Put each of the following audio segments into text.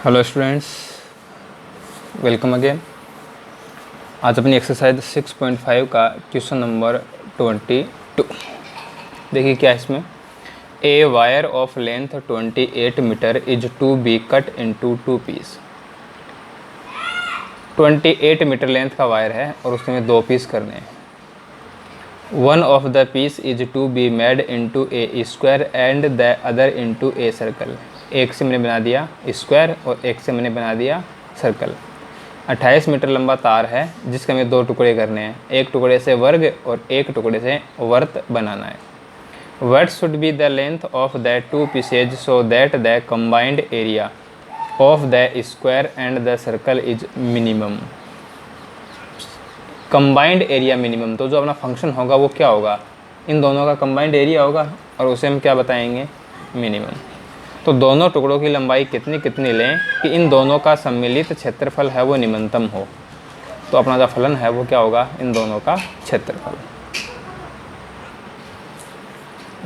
Hello students, welcome again. आज अपनी exercise 6.5 का क्वेश्चन नंबर 22। देखिए क्या है इसमें। A wire of length 28 metre is to be cut into two piece. 28 metre length का वायर है और उसमें दो पीस करने हैं। One of the piece is to be made into a square and the other into a circle. एक से मैंने बना दिया स्क्वायर और एक से मैंने बना दिया सर्कल। 28 मीटर लंबा तार है जिसके हमें दो टुकड़े करने हैं, एक टुकड़े से वर्ग और एक टुकड़े से वर्त बनाना है। What should be the length of the two pieces so that the combined area of the square and the circle is minimum. Combined area minimum, तो जो अपना फंक्शन होगा वो क्या होगा, इन दोनों का कंबाइंड एरिया होगा और उसे हम क्या बताएंगे, मिनिमम। तो दोनों टुकड़ों की लंबाई कितनी कितनी लें कि इन दोनों का सम्मिलित क्षेत्रफल है वो निम्नतम हो। तो अपना जो फलन है वो क्या होगा, इन दोनों का क्षेत्रफल।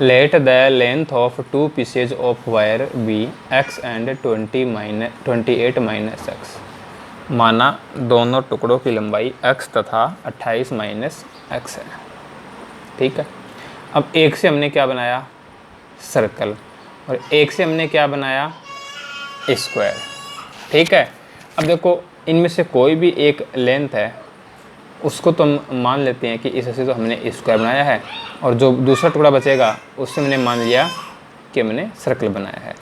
Let the length of two pieces of wire be x and 28 minus x. माना दोनों टुकड़ों की लंबाई x तथा 28 माइनस एक्स है। ठीक है। अब एक से हमने क्या बनाया, सर्कल, और एक से हमने क्या बनाया, स्क्वायर। ठीक है। अब देखो इनमें से कोई भी एक लेंथ है उसको तो हम मान लेते हैं कि इससे तो हमने स्क्वायर बनाया है, और जो दूसरा टुकड़ा बचेगा उससे मैंने मान लिया कि मैंने सर्कल बनाया है।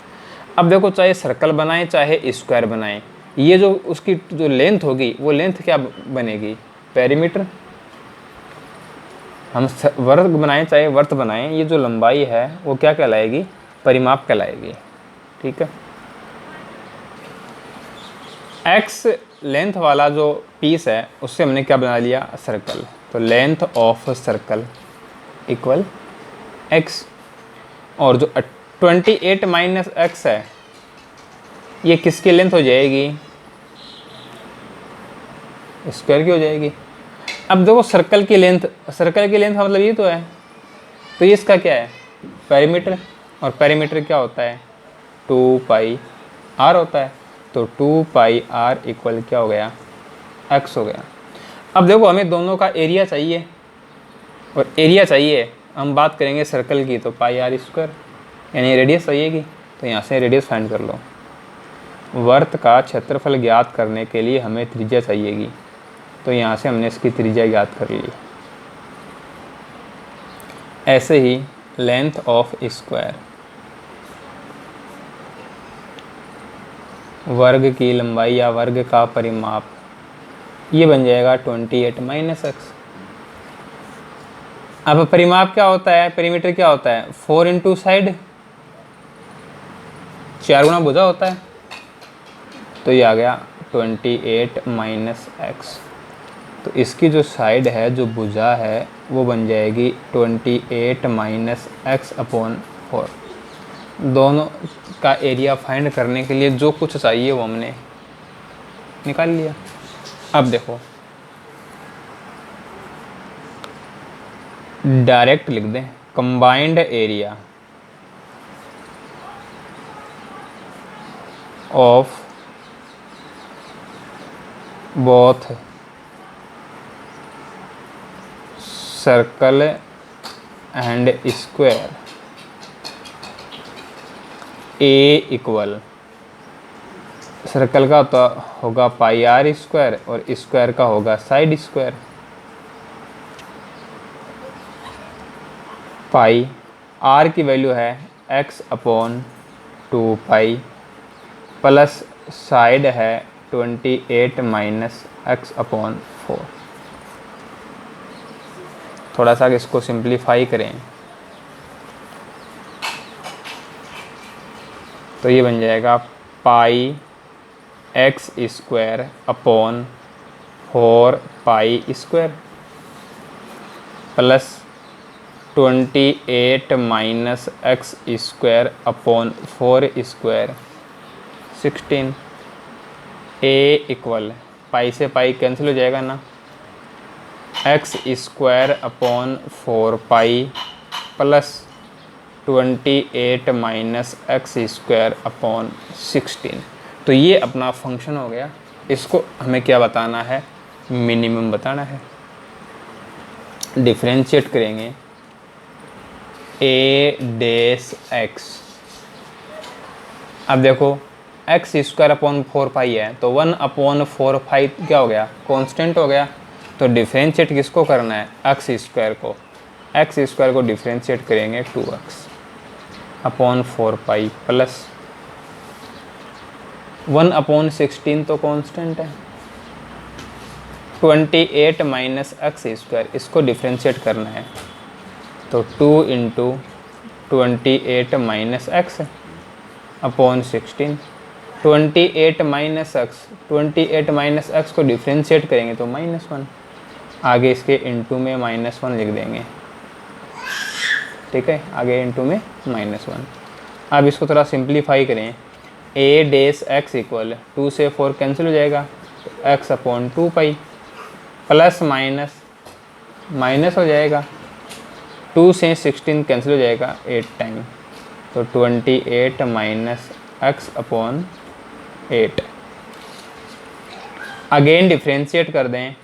अब देखो चाहे सर्कल बनाएं चाहे स्क्वायर बनाएं, ये जो उसकी जो लेंथ होगी वो लेंथ क्या बनेगी, पेरीमीटर। हम वर्ग बनाएं चाहे वर्त बनाएं, ये जो लंबाई है वो क्या कहलाएगी, परिमाप कहलाएगी। ठीक है। एक्स लेंथ वाला जो पीस है उससे हमने क्या बना लिया, सर्कल। तो length of circle equal x, और जो 28 माइनस एक्स है ये किसकी लेंथ हो जाएगी, स्क्वायर की हो जाएगी। अब देखो सर्कल की लेंथ का मतलब ये तो है, तो ये इसका क्या है, पेरीमीटर, और पेरीमीटर क्या होता है, 2 पाई आर होता है। तो 2 पाई आर इक्वल क्या हो गया, एक्स हो गया। अब देखो हमें दोनों का एरिया चाहिए, और एरिया चाहिए हम बात करेंगे सर्कल की, तो पाई आर स्क्वायर, यानी रेडियस चाहिएगी। तो यहाँ से रेडियस फाइंड कर लो। वर्त का क्षेत्रफल ज्ञात करने के लिए हमें त्रिज्या चाहिएगी, तो यहाँ से हमने इसकी त्रिज्या ज्ञात कर ली। ऐसे ही लेंथ ऑफ स्क्वायर, वर्ग की लंबाई या वर्ग का परिमाप, ये बन जाएगा 28 माइनस एक्स। अब परिमाप क्या होता है, पेरीमीटर क्या होता है, 4 इंटू साइड, 4 गुना भुजा होता है। तो ये आ गया 28 माइनस एक्स। तो इसकी जो साइड है, जो भुजा है, वो बन जाएगी 28 माइनस एक्स अपॉन 4। दोनों का एरिया फाइंड करने के लिए जो कुछ चाहिए वो हमने निकाल लिया। अब देखो डायरेक्ट लिख दें, combined area of both circle and square A equal, circle का तो होगा पाई आर स्क्वायर और स्क्वायर का होगा साइड स्क्वायर। पाई आर की वैल्यू है x अपॉन 2 पाई, प्लस साइड है 28 माइनस एक्स अपॉन 4। थोड़ा सा इसको सिंप्लीफाई करें तो ये बन जाएगा pi x square upon 4 pi square, plus 28 minus x square upon 4 square 16। A equal, pi से पाई कैंसिल हो जाएगा ना, x square upon 4 pi plus 28 minus x square upon 16। तो ये अपना फंक्शन हो गया। इसको हमें क्या बताना है, मिनिमम बताना है। डिफरेंशिएट करेंगे ए डेस एक्स। अब देखो एक्स स्क्वायर अपॉन 4 पाई है, तो 1/4 पाई क्या हो गया, कांस्टेंट हो गया। तो डिफरेंशिएट किसको करना है, एक्स स्क्वायर को। एक्स स्क्वायर को डिफरेंशिएट करेंगे 2x/4 पाई प्लस 1/16 तो कांस्टेंट है, 28 माइनस एक्स स्क्वायर, इसको डिफरेंशिएट करना है। तो 2 into 28 minus x upon 16, 28 minus x, 28 minus x को डिफरेंशिएट करेंगे तो -1, आगे इसके इंटू में -1 लिख देंगे। ठीक है, आगे इंटू में -1। अब इसको थोड़ा सिंप्लीफाई करें, ए डेस एक्स इक्वल 2 से 4 कैंसिल हो जाएगा, तो x/2 pi plus minus minus हो जाएगा, 2 से 16 कैंसिल हो जाएगा 8 टाइम, तो 28 माइनस x/8। अगेन डिफ्रेंशिएट कर दें,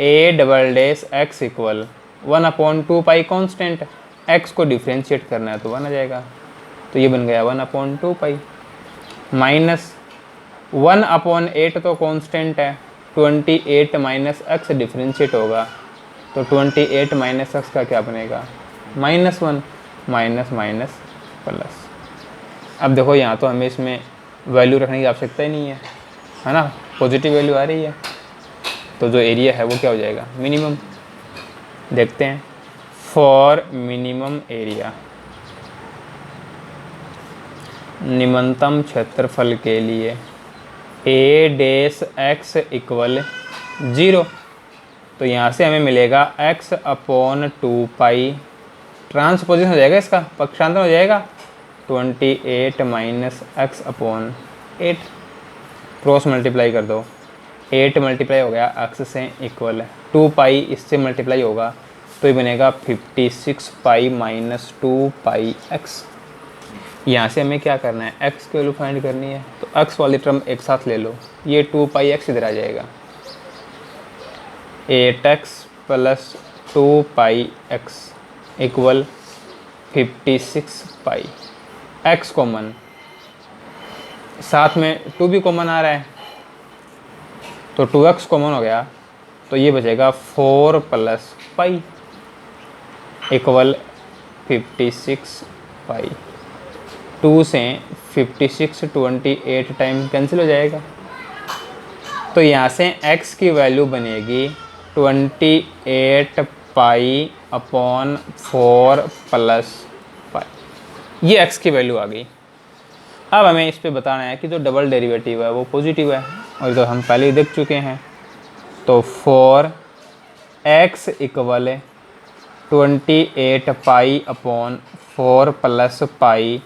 A double dash x equal 1/2 pi constant, x को डिफ्रेंशिएट करना है तो 1 आ जाएगा, तो ये बन गया 1/2 पाई माइनस 1/8 तो कांस्टेंट है, 28 माइनस एक्स डिफ्रेंशिएट होगा, तो 28 माइनस एक्स का क्या बनेगा, -1, माइनस माइनस प्लस। अब देखो यहाँ तो हमें इसमें वैल्यू रखने की आवश्यकता ही नहीं है ना, पॉजिटिव वैल्यू आ रही है, तो जो एरिया है वो क्या हो जाएगा, मिनिमम। देखते हैं, फॉर मिनिमम एरिया, निम्नतम क्षेत्रफल के लिए ए डेस एक्स इक्वल 0, तो यहाँ से हमें मिलेगा x/2 पाई, ट्रांसपोजिशन हो जाएगा, इसका पक्षांतर हो जाएगा, 28 माइनस x/8, क्रॉस मल्टीप्लाई कर दो, 8 मल्टीप्लाई हो गया x से इक्वल 2 पाई, इससे मल्टीप्लाई होगा तो ये बनेगा 56 पाई माइनस 2 पाई x। यहाँ से हमें क्या करना है, x की वैल्यू फाइंड करनी है, तो x वाली टर्म एक साथ ले लो, ये 2 पाई x इधर आ जाएगा, 8x प्लस 2 पाई x इक्वल 56 पाई। x कॉमन, साथ में 2 भी कॉमन आ रहा है, तो 2x कॉमन हो गया, तो ये बचेगा 4 प्लस पाई इक्वल 56 पाई। 2 से 56 28 टाइम कैंसिल हो जाएगा, तो यहाँ से x की वैल्यू बनेगी 28 पाई अपॉन 4 प्लस पाई, ये x की वैल्यू आ गई। अब हमें इस पे बताना है कि जो डबल डेरिवेटिव है वो पॉजिटिव है, और तो हम पहले ही देख चुके हैं, तो for x equal 28 pi upon 4 plus pi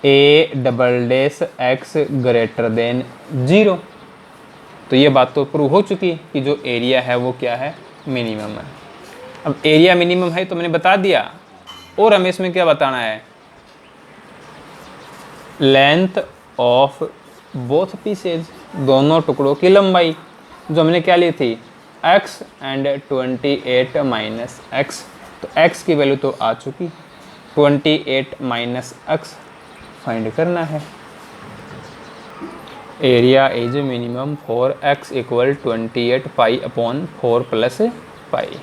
A double dash x greater than 0, तो ये बात तो प्रूव हो चुकी कि जो एरिया है वो क्या है, मिनिमम है। अब एरिया मिनिमम है तो मैंने बता दिया, और हमें इसमें क्या बताना है, लेंथ ऑफ बोथ पीसेज, दोनों टुकड़ों की लंबाई, जो हमने क्या ली थी, x एंड 28 माइनस एक्स, तो x की वैल्यू तो आ चुकी, 28 माइनस एक्स फाइंड करना है। Area is minimum for x equal 28 pi upon 4 plus pi,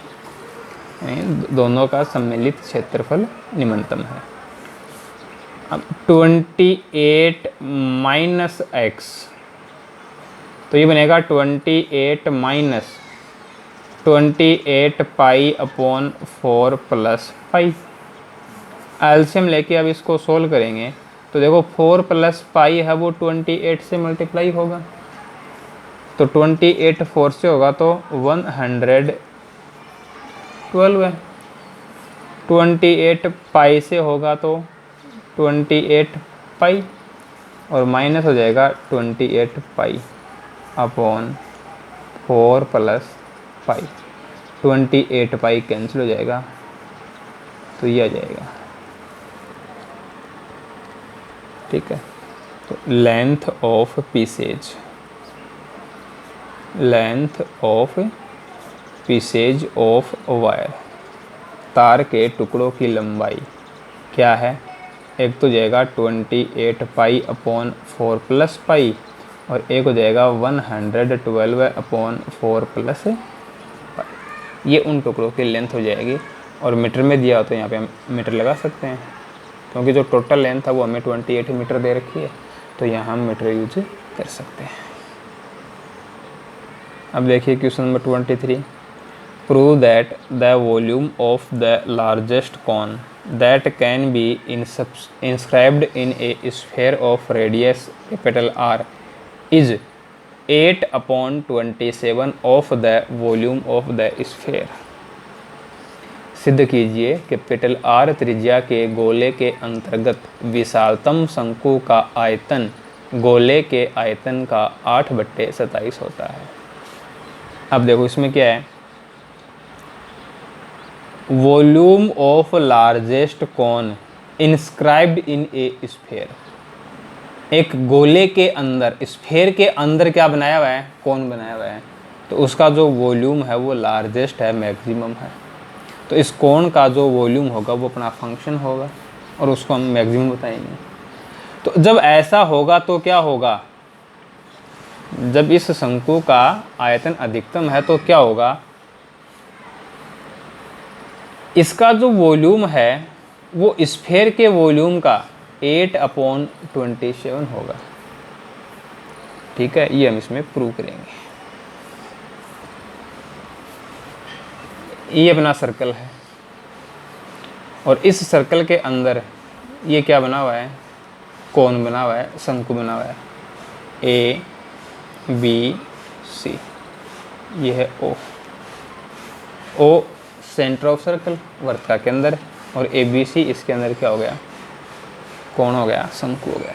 दोनों का सम्मिलित क्षेत्रफल निम्नतम है। अब 28 माइनस एक्स, तो ये बनेगा 28 minus 28 pi upon 4 plus pi. LCM लेके अब इसको सोल्व करेंगे, तो देखो 4 प्लस पाई है वो 28 से मल्टीप्लाई होगा, तो 28 4 से होगा तो 112 है, 28 पाई से होगा तो 28 पाई, और माइनस हो जाएगा 28 पाई अपॉन 4 प्लस पाई, 28 पाई कैंसिल हो जाएगा, तो ये आ जाएगा। ठीक है, तो length of pieces of wire, तार के टुकड़ों की लंबाई क्या है? एक तो जाएगा 28 पाई अपॉन 4 प्लस पाई, और एक हो जाएगा 112 अपॉन 4 प्लस पाई। ये उन टुकड़ों की लेंथ हो जाएगी। और मीटर में दिया हो तो यहाँ पे हम मीटर लगा सकते हैं, क्योंकि जो टोटल लेंथ है वो हमें 28 मीटर दे रखी है, तो यहाँ हम मीटर यूज कर सकते हैं। अब देखिए question number 23, prove that the volume of the largest cone that can be inscribed in a sphere of radius R is 8/27 of the volume of the sphere। सिद्ध कीजिए कि R त्रिज्या के गोले के अंतर्गत विशालतम शंकु का आयतन गोले के आयतन का 8/27 होता है। अब देखो इसमें क्या है, volume of largest cone inscribed in a sphere. एक गोले के अंदर, स्फेयर के अंदर क्या बनाया हुआ है? कौन बनाया हुआ है। तो उसका जो वॉल्यूम है वो लार्जेस्ट है, मैक्सिमम है। तो इस कोण का जो वॉल्यूम होगा वो अपना फंक्शन होगा, और उसको हम मैक्सिमम बताएंगे। तो जब ऐसा होगा तो क्या होगा, जब इस शंकु का आयतन अधिकतम है तो क्या होगा, इसका जो वॉल्यूम है वो स्फेयर के वॉल्यूम का 8/27 होगा। ठीक है, ये हम इसमें प्रूव करेंगे। ये अपना सर्कल है, और इस सर्कल के अंदर ये क्या बना हुआ है? कोन बना हुआ है, शंकु बना हुआ है, A B C। ये है O सेंटर ऑफ सर्कल, वर्त का केंद्र, और ABC इसके अंदर क्या हो गया? कोण हो गया, शंकु हो गया।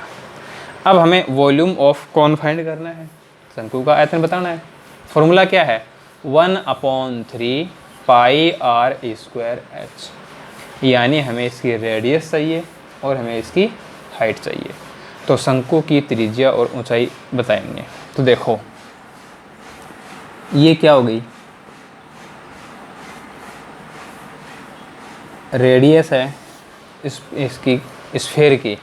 अब हमें वॉल्यूम ऑफ कोन फाइंड करना है, शंकु का आयतन बताना है। फॉर्मूला क्या है? 1/3 पाई r²h। यानी हमें इसकी रेडियस चाहिए और हमें इसकी हाइट चाहिए। तो शंकु की त्रिज्या और ऊंचाई बताएंगे। तो देखो ये क्या हो गई, रेडियस है इसकी स्फेयर की,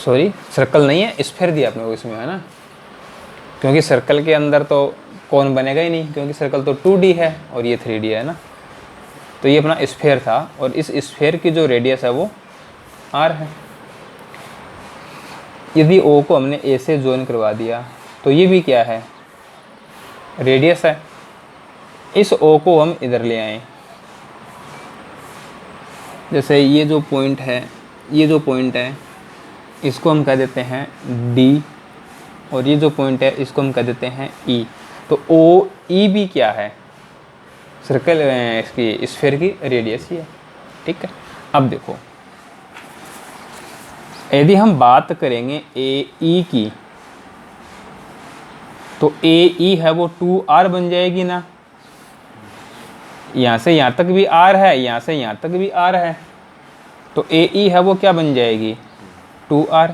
सॉरी सर्कल नहीं है, स्फेयर दिया अपने को इसमें, है ना, क्योंकि सर्कल के अंदर तो कौन बनेगा ही नहीं, क्योंकि सर्कल तो 2D है और ये 3D है ना। तो ये अपना स्फेयर था, और इस स्फेयर की जो रेडियस है वो r है। यदि O को हमने A से ज्वाइन करवा दिया तो ये भी क्या है, रेडियस है। इस O को हम इधर ले आए, जैसे ये जो पॉइंट है इसको हम कह देते हैं D, और ये जो पॉइंट है इसको हम कह देते हैं E। तो OE भी क्या है, सर्कल इसकी स्फेयर की रेडियस ही है। ठीक है, अब देखो यदि हम बात करेंगे AE की, तो AE है वो 2r बन जाएगी ना। यहाँ से यहाँ तक भी r है, यहाँ से यहाँ तक भी r है, तो AE है वो क्या बन जाएगी, 2r।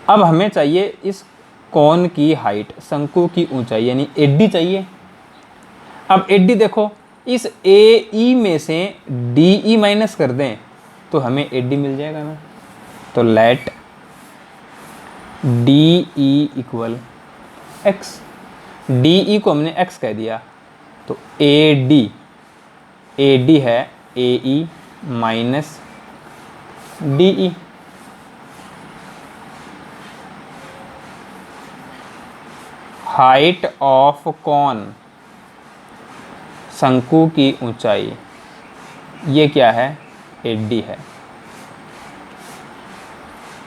अब हमें चाहिए इस कोन की हाइट, शंकु की ऊंचाई, यानी AD चाहिए। अब AD देखो, इस AE में से DE माइनस कर दें तो हमें AD मिल जाएगा ना। तो let DE equal x, DE को हमने x कह दिया, तो AD है AE minus DE। Height of cone, शंकु की ऊंचाई, ये क्या है, AD है,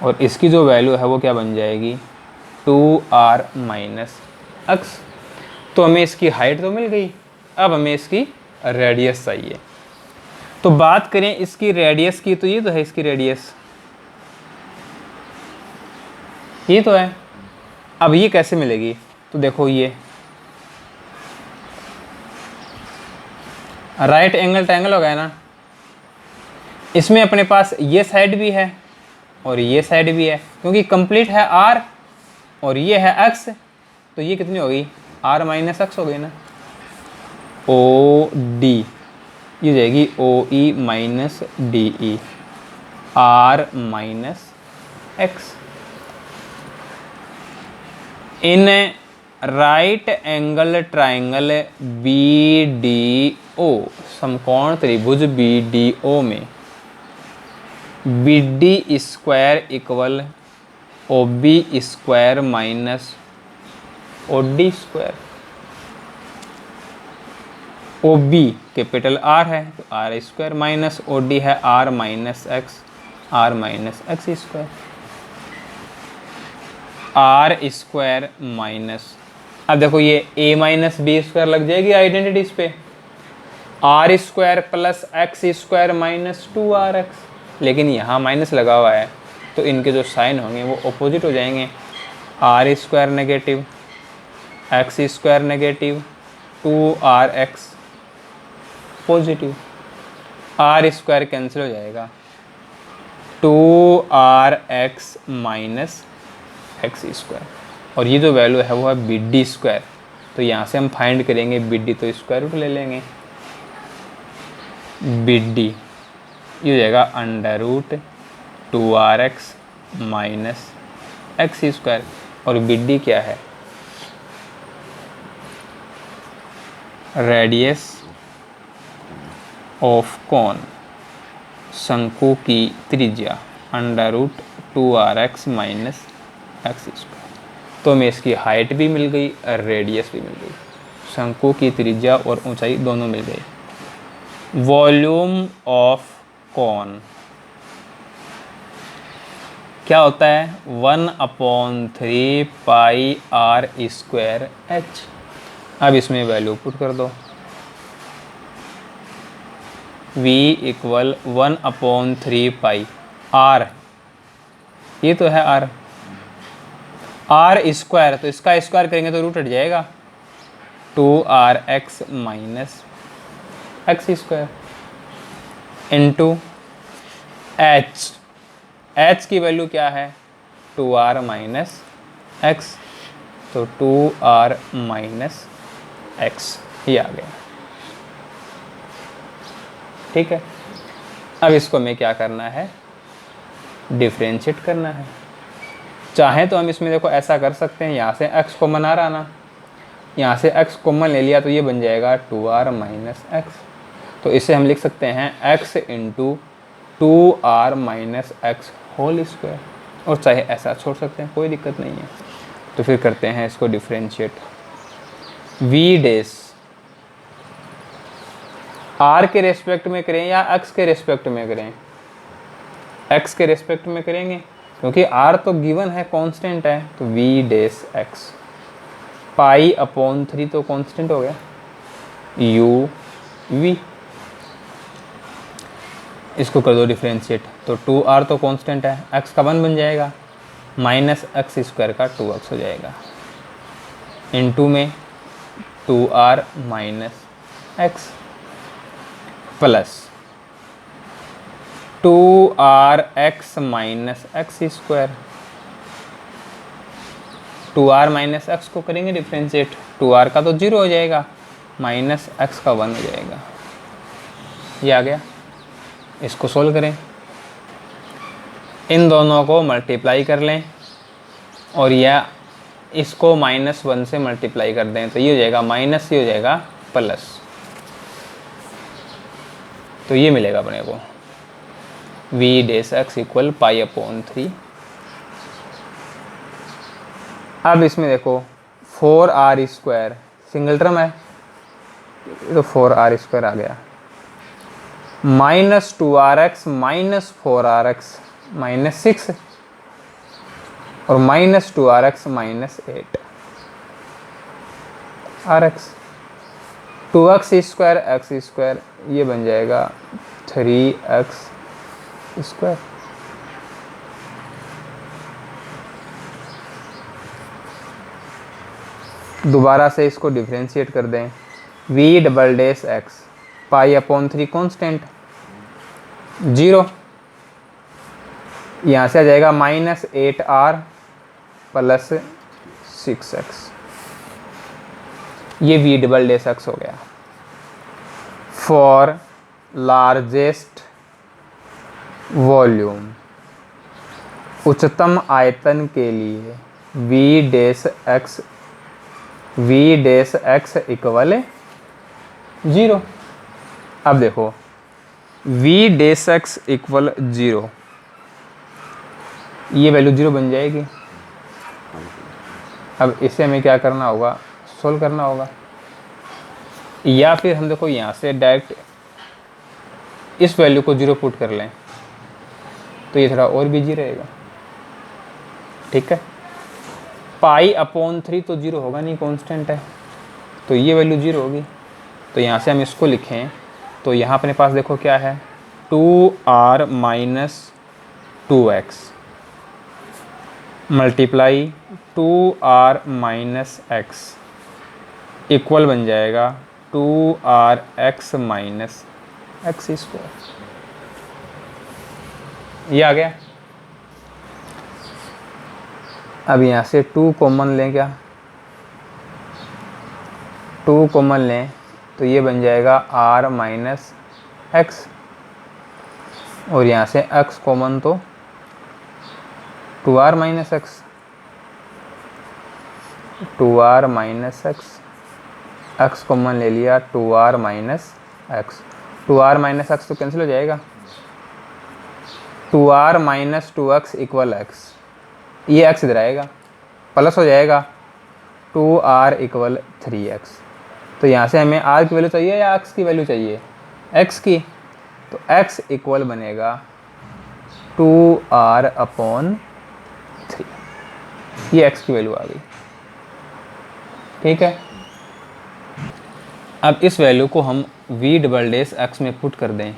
और इसकी जो वैल्यू है वो क्या बन जाएगी, 2r माइनस x। तो हमें इसकी हाइट तो मिल गई, अब हमें इसकी रेडियस चाहिए। तो बात करें इसकी रेडियस की, तो ये तो है इसकी रेडियस, ये तो है। अब ये कैसे मिलेगी, तो देखो ये राइट एंगल ट्रायंगल हो गया ना, इसमें अपने पास ये साइड भी है और ये साइड भी है, क्योंकि कंप्लीट है r और ये है x, तो ये कितनी हो गई, r माइनस एक्स हो गई ना। ओ डी ये हो जाएगी O E minus D E R minus X. In right angle triangle B D O, समकोण त्रिभुज बी डी ओ में B D square equal O B square minus O D square. O B capital R है तो R square minus O D है R minus X, R minus x square, are square minus, अब देखो ये ए minus B square लग जाएगी identities पे, r square plus x square minus 2rx, लेकिन यहाँ माइनस लगा हुआ है तो इनके जो साइन होंगे वो अपोजिट हो जाएंगे, r square negative, x square negative, 2rx positive, r square cancel हो जाएगा, 2rx माइनस एक्स स्क्वायर, और ये जो वैल्यू है वो है बी डी स्क्वायर, तो यहाँ से हम फाइंड करेंगे बी डी, तो स्क्वायर रूट ले लेंगे, बी डी ये हो जाएगा under root 2rx minus x square, और बी डी क्या है, रेडियस ऑफ कॉन, शंकु की त्रिज्या, under root 2rx minus x square. तो हमें इसकी हाइट भी मिल गई और रेडियस भी मिल गई, शंकु की त्रिज्या और ऊंचाई दोनों मिल गई। वॉल्यूम ऑफ कॉन क्या होता है, 1/3 पाई आर स्क्वायर एच। अब इसमें वैल्यू पुट कर दो, v इक्वल 1/3 पाई r, ये तो है r, r स्क्वायर, तो इसका स्क्वायर करेंगे तो रूट हट जाएगा, 2rx minus x square into h, h की वैल्यू क्या है 2r माइनस एक्स, तो 2r माइनस एक्स ये आ गया, ठीक है। अब इसको हमें क्या करना है, डिफ्रेंशिएट करना है। चाहे तो हम इसमें देखो ऐसा कर सकते हैं, यहाँ से x कॉमन आ रहा ना, यहाँ से x कॉमन ले लिया तो ये बन जाएगा 2r माइनस एक्स, तो इसे हम लिख सकते हैं x into 2r minus x whole square, और चाहे ऐसा छोड़ सकते हैं, कोई दिक्कत नहीं है। तो फिर करते हैं इसको डिफ्रेंशिएट, v डैश r के रेस्पेक्ट में करें या x के रेस्पेक्ट में करें, x के रेस्पेक्ट में करेंगे क्योंकि r तो गिवन है, कांस्टेंट है, तो v डैश x, पाई अपॉन 3 तो कांस्टेंट हो गया, u v, इसको कर दो डिफ्रेंशिएट, तो 2r तो कांस्टेंट है, x का 1 बन जाएगा, माइनस एक्स स्क्वायर का 2x हो जाएगा, इनटू में 2r minus x plus 2rx minus x square, 2r minus x को करेंगे डिफ्रेंशिएट, 2r का तो 0 हो जाएगा, माइनस एक्स का 1 हो जाएगा, ये आ गया। इसको सोल्व करें, इन दोनों को मल्टीप्लाई कर लें और यह इसको -1 से मल्टीप्लाई कर दें, तो ये हो जाएगा माइनस, ये हो जाएगा प्लस, तो ये मिलेगा अपने को v dash x equal pi upon 3। अब इसमें देखो 4r स्क्वायर सिंगल टर्म है तो 4r स्क्वायर आ गया, minus 2rx minus 4rx minus 6 और minus 2rx minus 8rx, 2x square x square ये बन जाएगा 3x स्क्वायर। दोबारा से इसको डिफरेंशिएट कर दें, v डबल डैश x पाई अपॉन 3 कॉन्स्टेंट 0 यहाँ से आ जाएगा -8r प्लस 6x, ये v डबल डैश x हो गया। फॉर लार्जेस्ट वॉल्यूम, उच्चतम आयतन के लिए v डैश x इक्वल 0। अब देखो v डैश x इक्वल 0, ये वैल्यू 0 बन जाएगी। अब इसे हमें क्या करना होगा, सोल्व करना होगा, या फिर हम देखो यहाँ से डायरेक्ट इस वैल्यू को 0 पुट कर लें तो ये थोड़ा और बिजी रहेगा। ठीक है, π/3 तो 0 होगा नहीं, कांस्टेंट है, तो ये वैल्यू 0 होगी। तो यहाँ से हम इसको लिखें तो यहाँ अपने पास देखो क्या है, 2r - 2x multiply 2r - x equal बन जाएगा 2rx - x²। ये आ गया। अब यहाँ से 2 कॉमन लें, क्या 2 कॉमन लें तो ये बन जाएगा r - x, और यहाँ से x कॉमन तो 2r - x, 2r - x, x common ले लिया 2r - x, 2r - x तो कैंसिल हो जाएगा, 2r - 2x इक्वल x, ये x इधर आएगा, प्लस हो जाएगा 2r इक्वल 3x। तो यहाँ से हमें r की वैल्यू चाहिए या x की वैल्यू चाहिए, x की, तो x इक्वल बनेगा 2r/3, ये x की वैल्यू आ गई। ठीक है, अब इस वैल्यू को हम v डबल डैश x में पुट कर दें,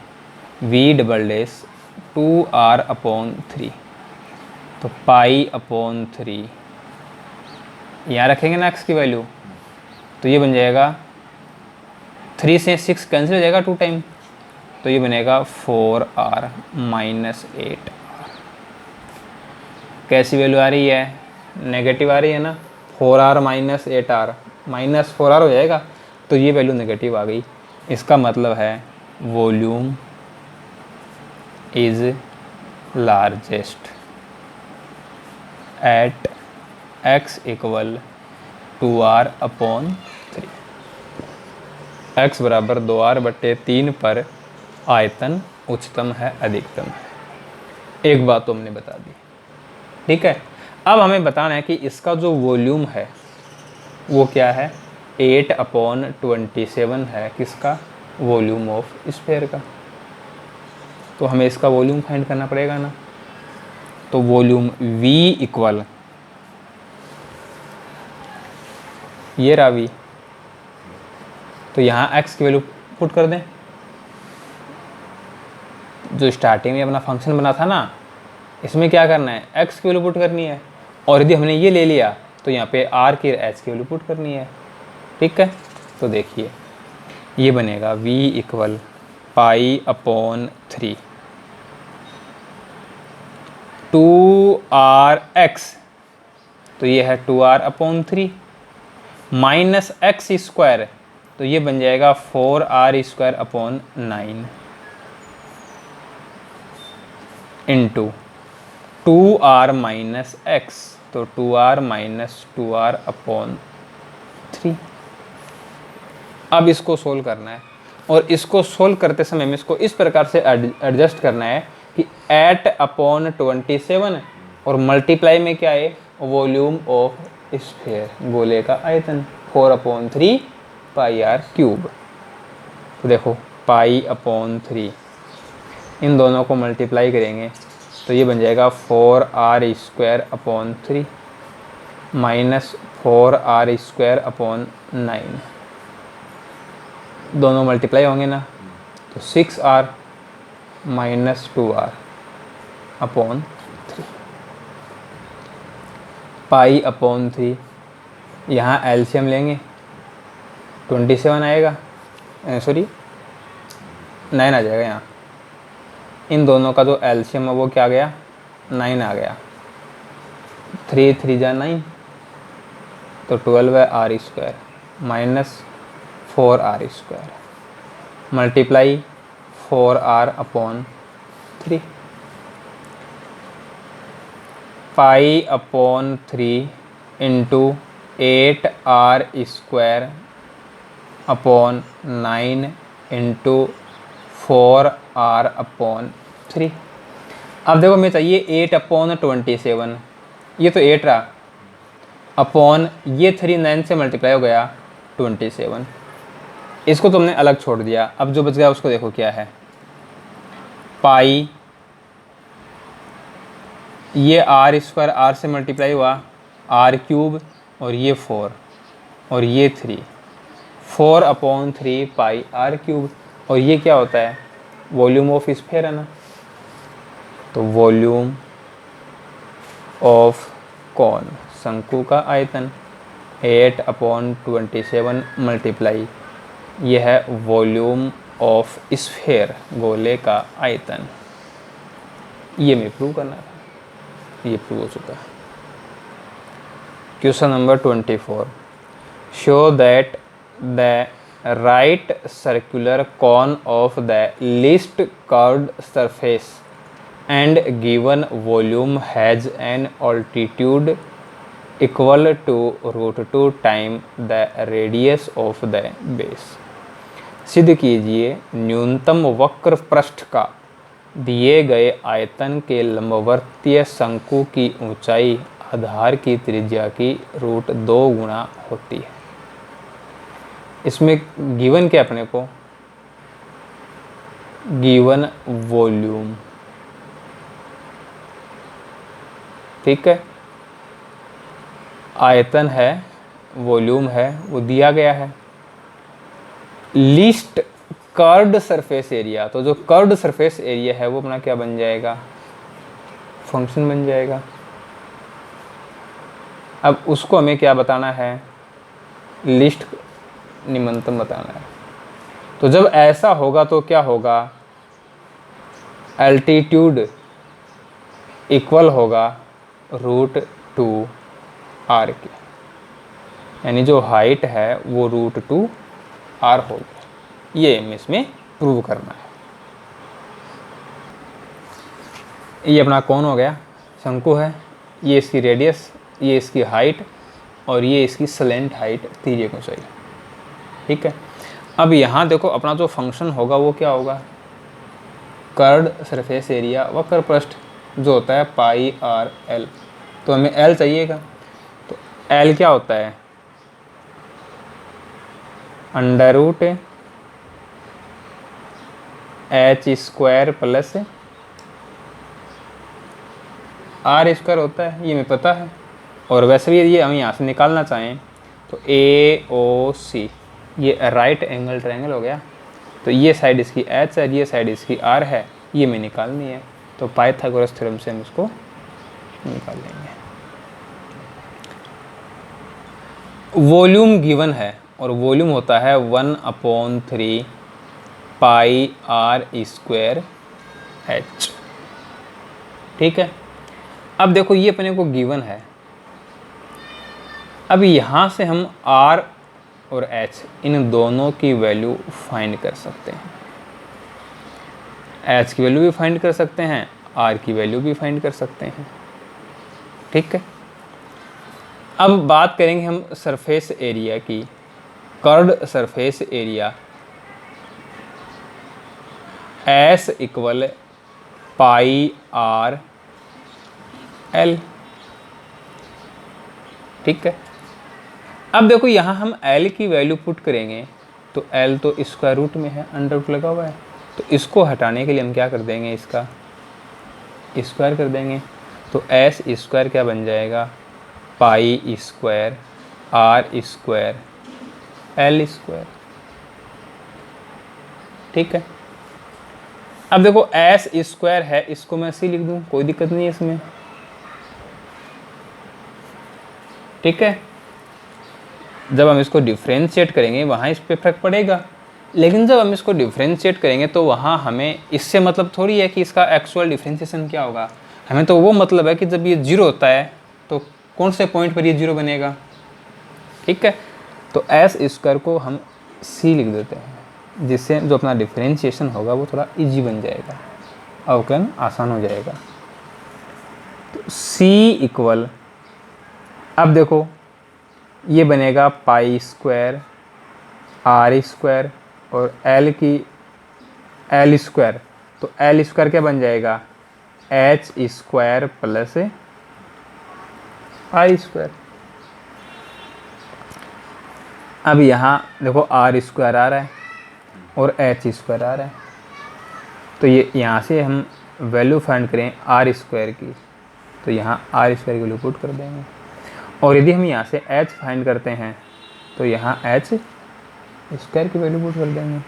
v डबल डैश 2r/3, तो π/3 यहाँ रखेंगे ना x की वैल्यू, तो ये बन जाएगा 3 से 6 कैंसिल हो जाएगा 2 टाइम, तो ये बनेगा 4r - 8r। कैसी वैल्यू आ रही है, नेगेटिव आ रही है ना, 4r - 8r -4r हो जाएगा, तो ये वैल्यू नेगेटिव आ गई। इसका मतलब है volume is largest at x equal 2r/3, x बराबर 2r/3 पर आयतन उच्चतम है, अधिकतम है। एक बात तो हमने बता दी। ठीक है, अब हमें बताना है कि इसका जो वॉल्यूम है वो क्या है, 8/27 है, किसका, वॉल्यूम ऑफ स्फीयर का। तो हमें इसका वॉल्यूम फाइंड करना पड़ेगा ना, तो वॉल्यूम v इक्वल, ये रहा v, तो यहाँ x की वैल्यू पुट कर दें, जो स्टार्टिंग में अपना फंक्शन बना था ना, इसमें क्या करना है, x की वैल्यू पुट करनी है, और यदि हमने ये ले लिया तो यहाँ पे r की h की वैल्यू पुट करनी है। ठीक है, तो देखिए ये बनेगा v इक्वल π/3 2rx, तो ये है 2r/3 माइनस x², तो ये बन जाएगा 4r²/9 इंटू 2r - x, तो 2r - 2r/3। अब इसको सोल्व करना है, और इसको सोल्व करते समय हमें इसको इस प्रकार से एडजस्ट करना है कि 8/27 और मल्टीप्लाई में क्या है, वॉल्यूम ऑफ स्फीयर, गोले का आयतन, 4/3 πr³। तो देखो π/3 इन दोनों को मल्टीप्लाई करेंगे तो ये बन जाएगा 4r²/3 माइनस 4r²/9, दोनों मल्टीप्लाई होंगे ना, तो 6r - 2r/3 π/3। यहाँ एलसीएम लेंगे 27 आएगा, सॉरी 9 आ जाएगा। यहाँ इन दोनों का जो एलसीएम है वो क्या गया 9 आ गया, 3 3 जा 9, तो 12 है r square minus 4 r square multiply 4r upon 3 pi upon 3 into 8r square upon 9 into 4r upon 3। अब देखो मैं चाहिए 8 अपॉन 27, ये तो 8 रहा, अपॉन ये 3 9 से मल्टीप्लाई हो गया 27, इसको तुमने अलग छोड़ दिया। अब जो बच गया उसको देखो क्या है, पाई ये आर स्क्वायर आर से मल्टीप्लाई हुआ आर क्यूब और ये 4 और ये 3, 4 अपॉन 3 पाई आर क्यूब, और ये क्या होता है, वॉल्यूम ऑफ स्फीयर है ना, तो वॉल्यूम ऑफ कौन, शंकु का आयतन 8 अपॉन 27 मल्टीप्लाई यह है वॉल्यूम ऑफ स्फीयर, गोले का आयतन। ये मैं प्रूव करना था, ये प्रूव हो चुका है। Question number 24, show that the right circular cone of the least curved surface and given volume has an altitude equal to √2 time the radius of the base. सिद्ध कीजिए न्यूनतम वक्र पृष्ठ का दिए गए आयतन के लंबवर्तीय शंकु की ऊंचाई आधार की त्रिज्या की √2 गुना होती है। इसमें गिवन क्या अपने को, गिवन वॉल्यूम, ठीक है, आयतन है, वॉल्यूम है, वो दिया गया है। लीस्ट कर्व्ड सरफेस एरिया, तो जो कर्व्ड सरफेस एरिया है वो अपना क्या बन जाएगा, फंक्शन बन जाएगा। अब उसको हमें क्या बताना है, लिस्ट निम्नतम बताना है। तो जब ऐसा होगा तो क्या होगा, एल्टीट्यूड इक्वल होगा √2 आर के, यानी जो हाइट है वो √2 आर होगी। ये हमें इसमें प्रूव करना है। ये अपना कौन हो गया, शंकु है, ये इसकी रेडियस, ये इसकी हाइट और ये इसकी स्लेंट हाइट, तिर्यक ऊंचाई, ठीक है। अब यहाँ देखो अपना जो फंक्शन होगा वो क्या होगा, कर्व्ड सरफेस एरिया वक्र पृष्ठ जो होता है पाई आर एल, तो हमें एल चाहिएगा, तो एल क्या होता है, √h² प्लस r² होता है, ये हमें पता है। और वैसे भी ये हम यहाँ से निकालना चाहें तो AOC ये राइट एंगल ट्रायंगल हो गया, तो ये साइड इसकी h है, ये साइड इसकी r है, ये हमें निकालनी है, तो पाइथागोरस थ्योरम से हम इसको निकाल लेंगे। वॉल्यूम गिवन है और वॉल्यूम होता है 1/3 पाई r² h, ठीक है। अब देखो ये अपने को गिवन है, अब यहाँ से हम r और h इन दोनों की वैल्यू फाइंड कर सकते हैं। h की वैल्यू भी फाइंड कर सकते हैं, r की वैल्यू भी फाइंड कर सकते हैं, ठीक है। अब बात करेंगे हम सरफेस एरिया की, curved surface area S equal pi R L, ठीक है। अब देखो यहाँ हम L की वैल्यू पुट करेंगे तो L तो स्क्वायर रूट में है, अंडर रूट लगा हुआ है, तो इसको हटाने के लिए हम क्या कर देंगे, इसका स्क्वायर कर देंगे, तो S² क्या बन जाएगा, पाई स्क्वायर r² L², ठीक है। अब देखो S² है, इसको मैं ऐसे लिख दूं, कोई दिक्कत नहीं है इसमें, ठीक है। जब हम इसको डिफ्रेंशिएट करेंगे वहाँ इस पे फर्क पड़ेगा, लेकिन जब हम इसको डिफ्रेंशिएट करेंगे तो वहाँ हमें इससे मतलब थोड़ी है कि इसका एक्चुअल डिफ्रेंशिएशन क्या होगा, हमें तो वो मतलब है कि जब ये 0 होता है तो कौन से पॉइंट पर ये 0 बनेगा। ठीक है, तो एस स्क्वायर को हम सी लिख देते हैं, जिससे जो अपना डिफरेंशिएशन होगा वो थोड़ा इजी बन जाएगा, अवकलन आसान हो जाएगा। तो सी इक्वल, अब देखो ये बनेगा पाई स्क्वायर आर स्क्वायर और एल की एल स्क्वायर, तो एल स्क्वायर क्या बन जाएगा, h square plus r square. अब यहाँ देखो आर स्क्वायर आ रहा है और एच स्क्वायर आ रहा है, तो ये यहाँ से हम वैल्यू फाइंड करें आर स्क्वायर की, तो यहाँ आर स्क्वायर की वैल्यू पुट कर देंगे। और यदि हम यहाँ से एच फाइंड करते हैं तो यहाँ एच स्क्वायर की वैल्यू पुट कर देंगे,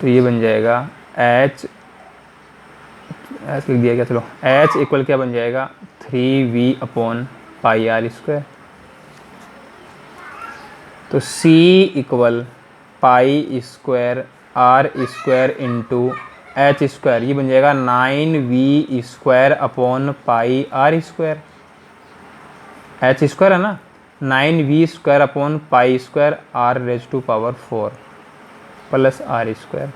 तो ये बन जाएगा एच लिख दिया गया, चलो एच इक्वल क्या बन जाएगा 3v upon pi are square. तो c equal pi square are square into h square, ये बन जाएगा 9v square upon pi are square. H square है ना, 9v square upon pi square are raise to power 4 plus r square.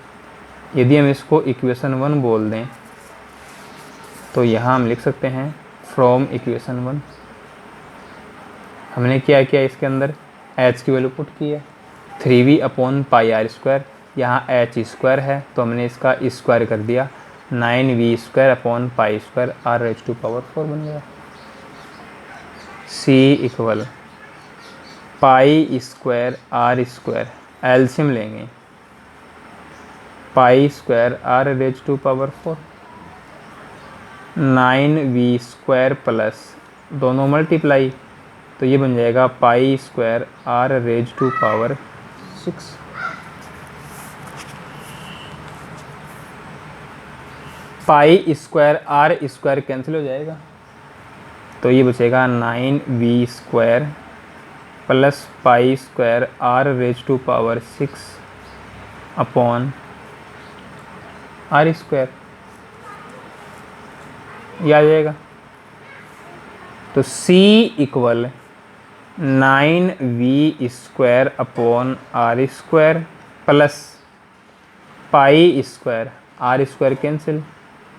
यदि हम इसको equation 1 बोल दें तो यहाँ हम लिख सकते हैं फ्रॉम इक्वेशन 1। हमने क्या किया, इसके अंदर h की वैल्यू पुट की है 3v upon pi are square, यहाँ h स्क्वायर है तो हमने इसका स्क्वायर कर दिया, 9v square upon pi square are raise to power 4 बन गया। c equal pi square are square, LCM लेंगे, pi square are raise to power 4, 9v square plus दोनों मल्टीप्लाई, तो ये बन जाएगा pi square are raise to power 6। Pi square are square cancel हो जाएगा, तो ये बचेगा 9v square plus pi square are raise to power 6 upon r square, ये आ जाएगा। तो c equal 9v square upon r square plus pi square are square cancel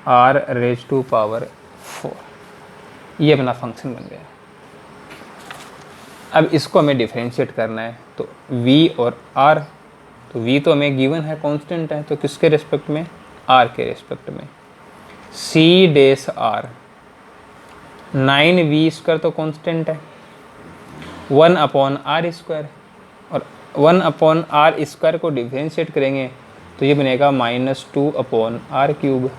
r raise to power 4, ये अपना फंक्शन बन गया। अब इसको हमें डिफरेंशिएट करना है, तो v और r, तो v तो हमें गिवन है कांस्टेंट है, तो किसके रिस्पेक्ट में, r के रिस्पेक्ट में। c डेस r, 9v स्क्वायर तो कांस्टेंट है, 1 अपॉन आर स्क्वायर, और 1 अपॉन आर स्क्वायर को डिफरेंशिएट करेंगे तो ये बनेगा -2 upon r cube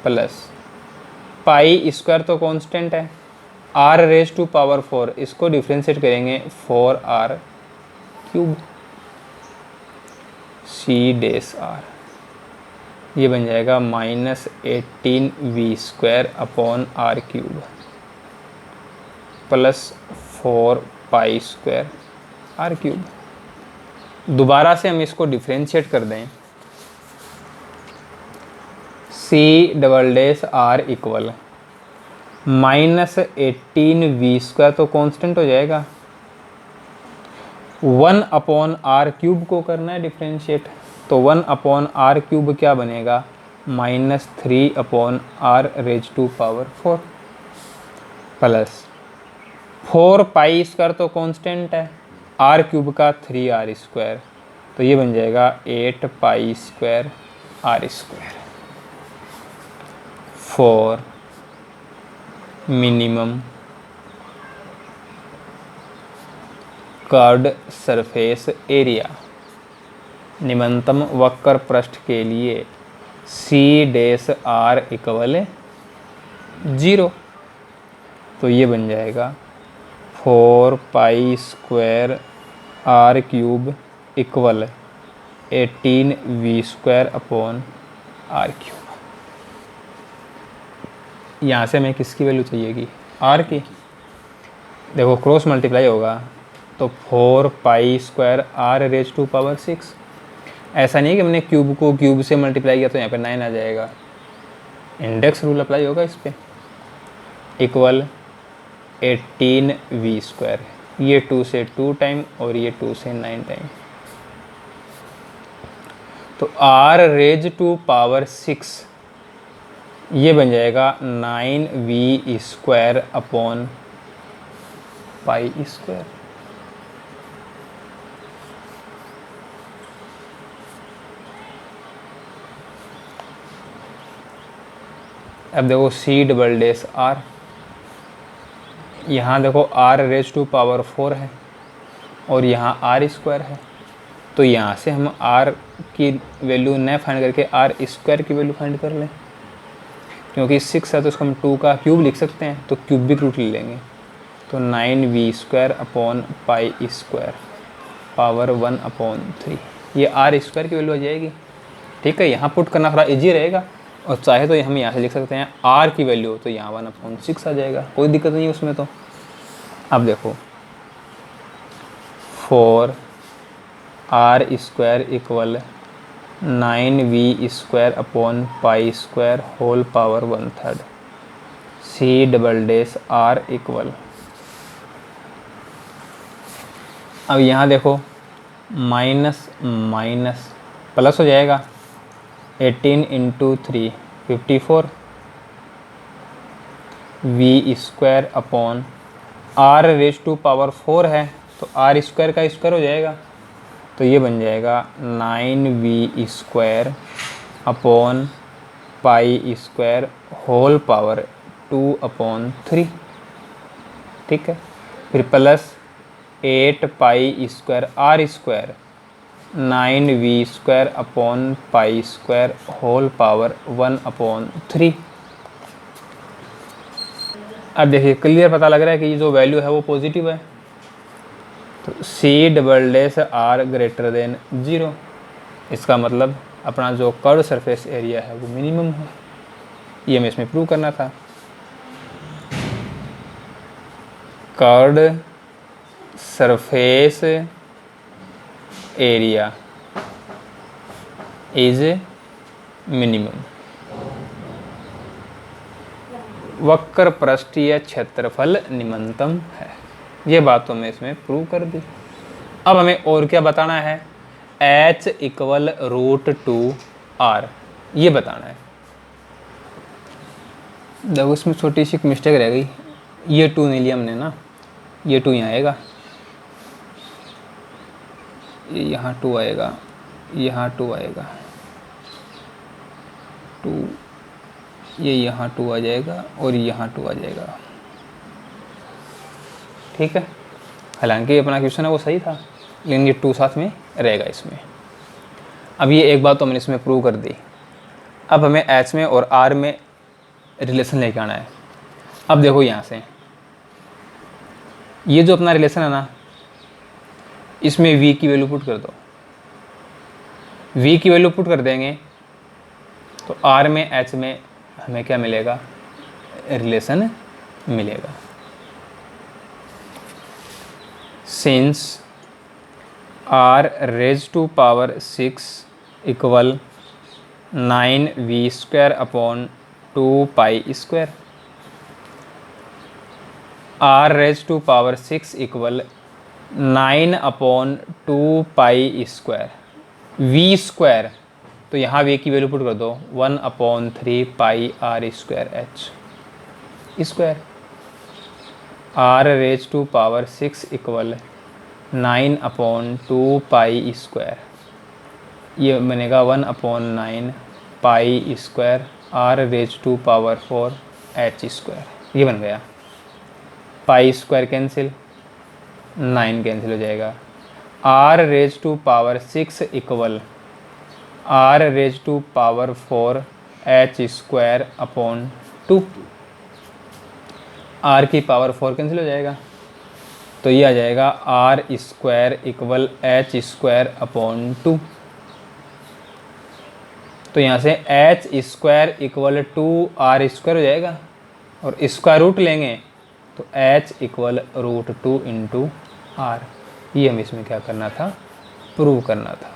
plus pi square तो कांस्टेंट है, आर रेज टू पावर 4, इसको डिफरेंशिएट करेंगे 4r क्यूब c डेस r, ये बन जाएगा -18v square upon r cube plus 4 pi square r cube. दोबारा से हम इसको डिफरेंशिएट कर दें, c डबल डेस r इक्वल -18v स्क्वायर तो कांस्टेंट हो जाएगा, 1 अपॉन आर क्यूब को करना है डिफरेंशिएट, तो 1 अपॉन आर क्यूब क्या बनेगा, -3 upon r raise to power 4 plus 4 pi square तो कांस्टेंट है, आर क्यूब का 3r स्क्वायर, तो ये बन जाएगा 8 pi square are square. 4 minimum curved surface area, निम्नतम वक्र पृष्ठ के लिए c डेस r इक्वल 0, तो ये बन जाएगा 4 pi square r cube equal 18v square upon r cube. यहाँ से हमें किसकी वैल्यू चाहिएगी, r की, देखो क्रॉस मल्टीप्लाई होगा तो 4 pi square are raise to power 6 ऐसा नहीं है कि हमने क्यूब को क्यूब से मल्टीप्लाई किया तो यहाँ पे 9 आ जाएगा। इंडेक्स रूल अप्लाई होगा इस पर। इक्वल 18v², ये 2 से 2 टाइम और ये 2 से 9 टाइम। तो r⁴ ये बन जाएगा 9v² अपॉन π²। अब देखो C∬r, यहाँ देखो r⁴ है और यहाँ r² है, तो यहाँ से हम r की वैल्यू न फाइंड करके r² की वैल्यू फाइंड कर लें। क्योंकि 6 है तो उसको हम 2 का क्यूब लिख सकते हैं, तो क्यूबिक रूट ले लेंगे। तो 9v² अपॉन π² पावर 1/3, ये r² की वैल्यू आ जाएगी। ठीक है, यहाँ पुट करना थोड़ा इजी रहेगा, और चाहे तो हम यहाँ से लिख सकते हैं r की वैल्यू, तो यहाँ 1/6 आ जाएगा, कोई दिक्कत नहीं है उसमें। तो अब देखो 4r² equal 9v² upon π² whole power 1/3। C∬r equal, अब यहाँ देखो माइनस माइनस प्लस हो जाएगा, 18 × 3 54 v² अपॉन r⁴ है तो r² का स्क्वायर हो जाएगा, तो ये बन जाएगा 9v² अपॉन π² होल पावर 2/3। ठीक है, फिर plus 8π² r², 9v² upon π² whole power 1/3। अब देखिए क्लियर पता लग रहा है कि ये जो वैल्यू है वो पॉजिटिव है। तो C∬r ग्रेटर देन 0, इसका मतलब अपना जो कर्व सरफेस एरिया है वो मिनिमम है। ये हमें इसमें प्रूव करना था। Curve surface area is minimum, वक्र पृष्ठीय क्षेत्रफल निम्नतम है। ये बात तो हमें इसमें प्रूव कर दी। अब हमें और क्या बताना है, h = √2r, ये बताना है। देखो इसमें छोटी सी मिस्टेक रह गई, ये 2 नहीं लिया हमने ना, ये 2 यहाँ आएगा, ये यहाँ 2 आएगा, यहाँ 2 आएगा, 2, ये यहाँ 2 आ जाएगा और यहाँ 2 आ जाएगा। ठीक है, हालांकि अपना क्वेश्चन है वो सही था, लेकिन ये 2 साथ में रहेगा इसमें। अब ये एक बात तो हमने इसमें प्रूव कर दी। अब हमें h में और r में रिलेशन लेके आना है। अब देखो यहाँ से ये जो अपना रिलेशन है ना, इसमें v की वैल्यू पुट कर दो। v की वैल्यू पुट कर देंगे तो r में h में हमें क्या मिलेगा, रिलेशन मिलेगा। Since r⁴ equal 9v² upon 2π², r⁴ equal 9/2π², v², तो यहाँ v की वैल्यू पुट कर दो 1/3πr² स्क्वायर, r⁴ इक्वल 9/2π², ये बनेगा 1/9π² r⁴h², ये बन गया। π² कैंसिल, 9 कैंसिल हो जाएगा। r⁴ इक्वल r⁴h²/2, r की पावर 4 कैंसिल हो जाएगा, तो ये आ जाएगा r² इक्वल h²/2। तो यहाँ से h² इक्वल 2r² हो जाएगा, और स्क्वायर रूट लेंगे तो h इक्वल √2 × r। ये हमें इसमें क्या करना था, प्रूव करना था।